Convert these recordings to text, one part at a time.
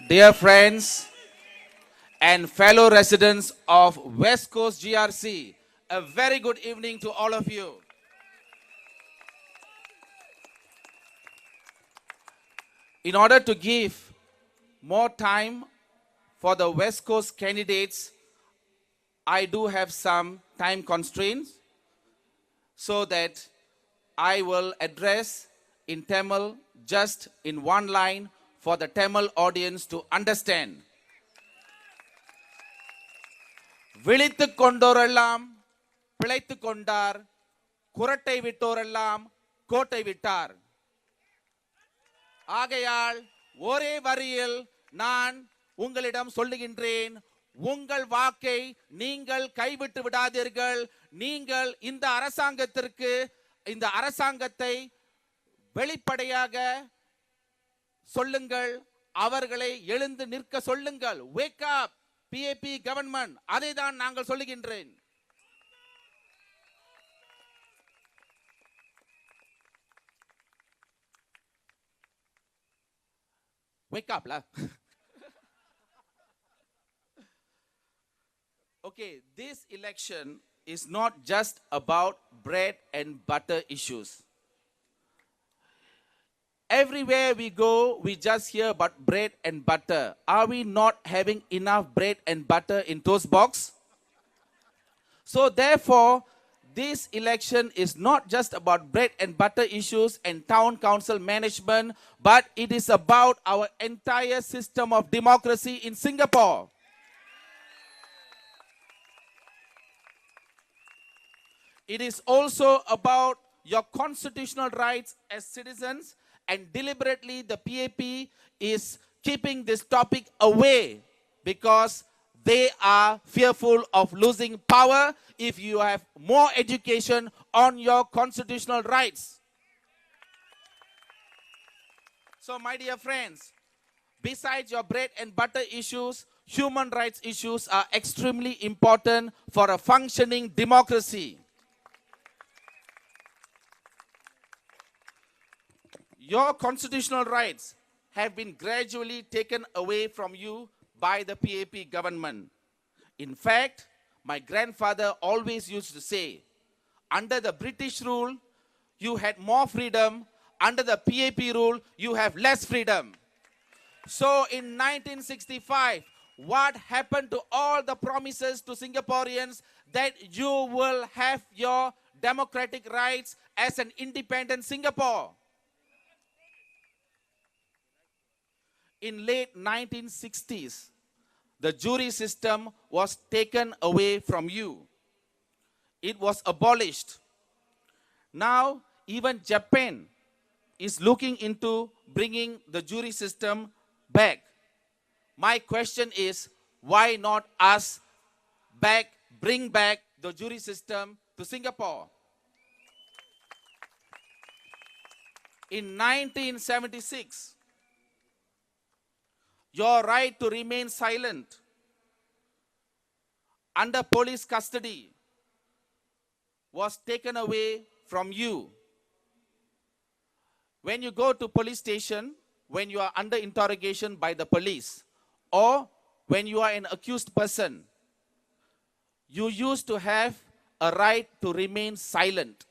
Dear friends and fellow residents of West Coast GRC, a very good evening to all of you. In order to give more time for the West Coast candidates, I do have some time constraints so that I will address in Tamil just in one line for the Tamil audience to understand. விழித்துக் கொண்டோரெல்லாம் பிழைத்துக் கொண்டார், குரட்டை விட்டோரெல்லாம் கோட்டை விட்டார். ஆகையால் ஒரே வரியில் நான் உங்களிடம் சொல்லுகின்றேன், உங்கள் வாக்கை நீங்கள் கைவிட்டு விடாதீர்கள். நீங்கள் இந்த அரசாங்கத்தை வெளிப்படையாக சொல்லுங்கள், அவர்களை எழுந்து நிற்க சொல்லுங்கள். Wake up PAP government, அதை தான் நாங்கள் சொல்லுகின்றேன். Wake up lah. Okay, this election is not just about bread and butter issues. Everywhere we go, we just hear about bread and butter. Are we not having enough bread and butter in toast box? So therefore, this election is not just about bread and butter issues and town council management, but it is about our entire system of democracy in Singapore. It is also about your constitutional rights as citizens, and deliberately the PAP is keeping this topic away because they are fearful of losing power if you have more education on your constitutional rights. So my dear friends, besides your bread and butter issues, human rights issues are extremely important for a functioning democracy. Your constitutional rights have been gradually taken away from you by the PAP government. In fact, my grandfather always used to say, under the British rule, you had more freedom. Under the PAP rule, you have less freedom. So in 1965, what happened to all the promises to Singaporeans that you will have your democratic rights as an independent Singapore? In late 1960s, the jury system was taken away from you. It was abolished. Now, even Japan is looking into bringing the jury system back. My question is, why not us bring back the jury system to Singapore? In 1976, your right to remain silent under police custody was taken away from you. When you go to police station, when you are under interrogation by the police, or when you are an accused person, you used to have a right to remain silent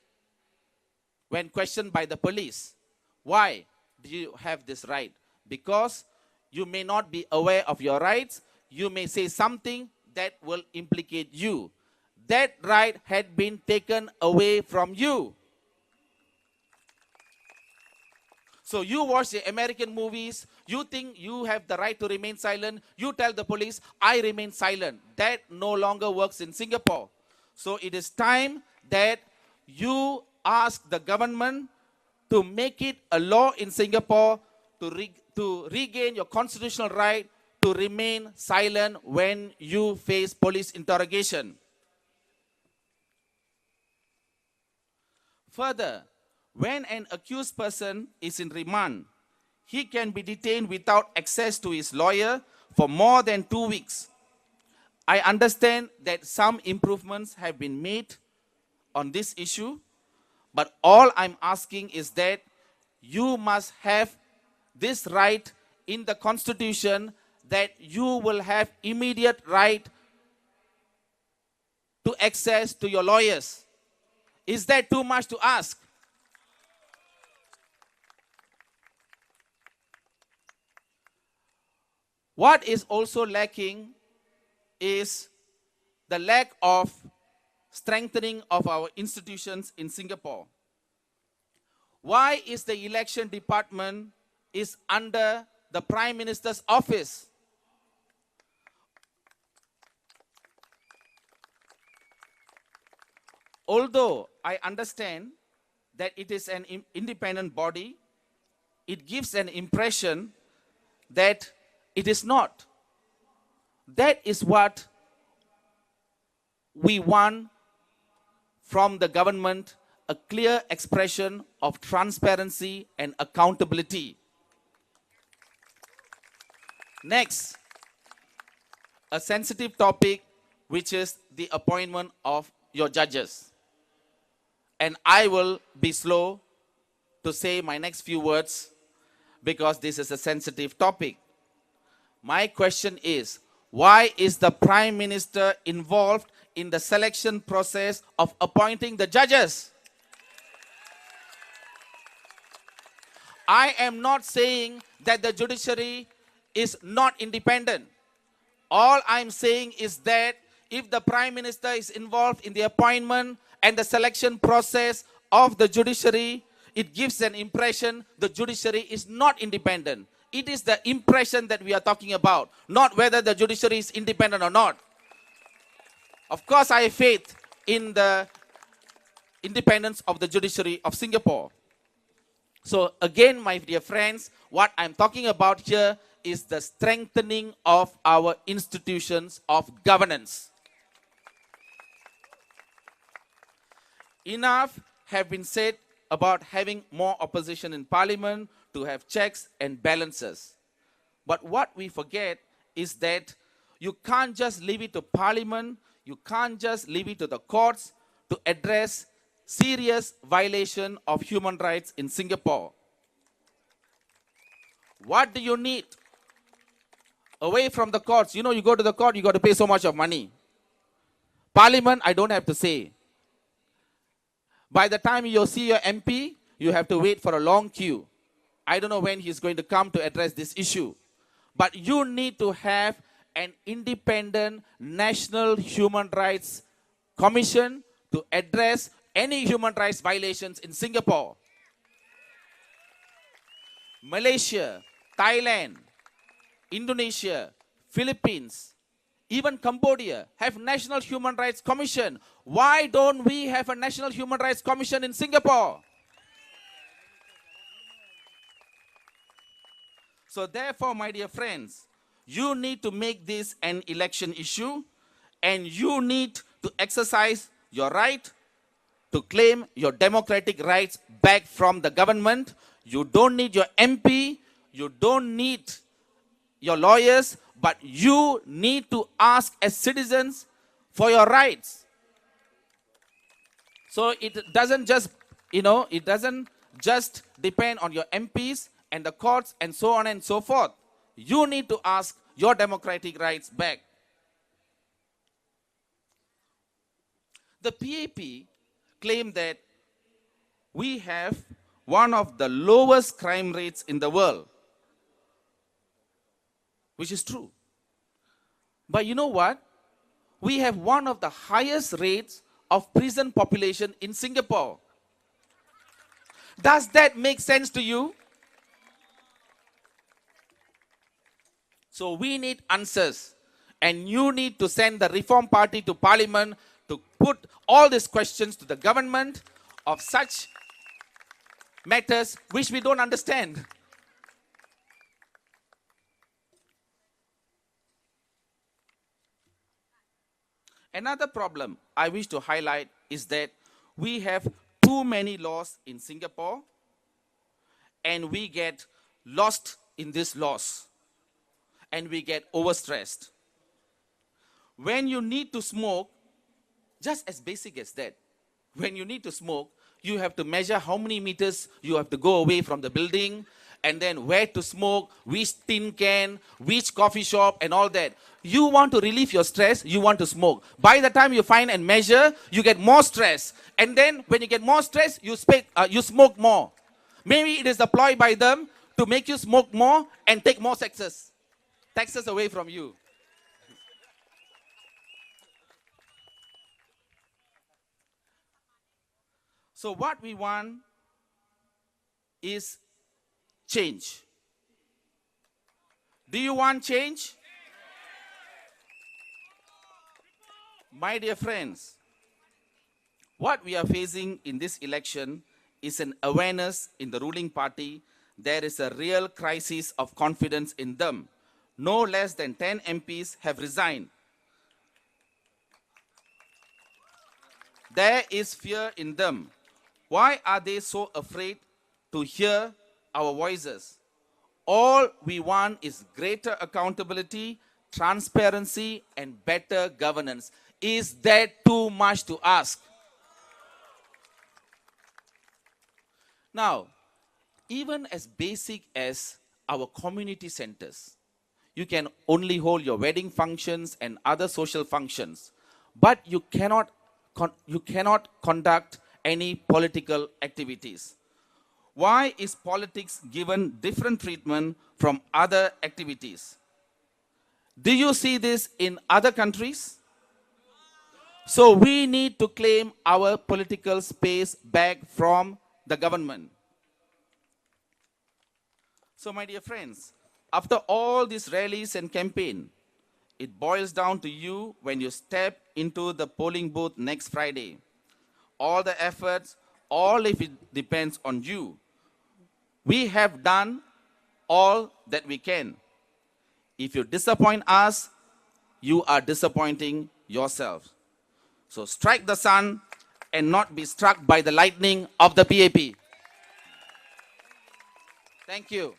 when questioned by the police. Why do you have this right? Because you may not be aware of your rights. You may say something that will implicate you. That right had been taken away from you. So you watch the American movies, you think you have the right to remain silent, you tell the police, I remain silent. That no longer works in Singapore. So it is time that you ask the government to make it a law in Singapore to regain your constitutional right to remain silent when you face police interrogation. Further, when an accused person is in remand, he can be detained without access to his lawyer for more than 2 weeks. I understand that some improvements have been made on this issue, but all I'm asking is that you must have this right in the Constitution that you will have immediate right to access to your lawyers. Is that too much to ask? What is also lacking is the lack of strengthening of our institutions in Singapore. Why is the election department is under the Prime Minister's office? Although I understand that it is an independent body, it gives an impression that it is not. That is what we want from the government, a clear expression of transparency and accountability. Next, a sensitive topic, which is the appointment of your judges. And I will be slow to say my next few words because this is a sensitive topic. My question is, why is the Prime Minister involved in the selection process of appointing the judges? I am not saying that the judiciary is not independent. All I'm saying is that if the Prime Minister is involved in the appointment and the selection process of the judiciary, it gives an impression the judiciary is not independent. It is the impression that we are talking about, not whether the judiciary is independent or not. Of course, I have faith in the independence of the judiciary of Singapore. So again, my dear friends, what I'm talking about here is the strengthening of our institutions of governance. Enough have been said about having more opposition in parliament to have checks and balances. But what we forget is that you can't just leave it to parliament, you can't just leave it to the courts to address serious violation of human rights in Singapore. What do you need? Away from the courts, you know, you go to the court, you got to pay so much of money. Parliament, I don't have to say. By the time you see your MP, you have to wait for a long queue. I don't know when he's going to come to address this issue. But you need to have an independent national human rights commission to address any human rights violations in Singapore. Malaysia, Thailand, Indonesia, Philippines, even Cambodia have National Human Rights Commission. Why don't we have a National Human Rights Commission in Singapore? So therefore, my dear friends, you need to make this an election issue, and you need to exercise your right to claim your democratic rights back from the government. You don't need your MP, you don't need your lawyers, but you need to ask as citizens for your rights. So it doesn't just, it doesn't just depend on your MPs and the courts and so on and so forth. You need to ask your democratic rights back. The PAP claim that we have one of the lowest crime rates in the world, which is true. But you know what? We have one of the highest rates of prison population in Singapore. Does that make sense to you? So we need answers, and you need to send the Reform Party to Parliament to put all these questions to the government of such matters which we don't understand. Another problem I wish to highlight is that we have too many laws in Singapore, and we get lost in these laws, and we get overstressed. When you need to smoke, just as basic as that, when you need to smoke, you have to measure how many meters you have to go away from the building, and then where to smoke, which tin can, which coffee shop, and all that. You want to relieve your stress, you want to smoke. By the time you find and measure, you get more stress. And then when you get more stress, you smoke more. Maybe it is a ploy by them to make you smoke more and take more taxes away from you. So what we want is change. Do you want change? My dear friends, what we are facing in this election is an awareness in the ruling party. There is a real crisis of confidence in them. No less than 10 MPs have resigned. There is fear in them. Why are they so afraid to hear our voices? All we want is greater accountability, transparency, and better governance. Is that too much to ask? Now, even as basic as our community centers, you can only hold your wedding functions and other social functions, but you cannot conduct any political activities. Why is politics given different treatment from other activities? Do you see this in other countries? So we need to claim our political space back from the government. So my dear friends, after all these rallies and campaign, it boils down to you when you step into the polling booth next Friday. All the efforts, all if it depends on you. We have done all that we can. If you disappoint us, you are disappointing yourself. So strike the sun and not be struck by the lightning of the PAP. Thank you.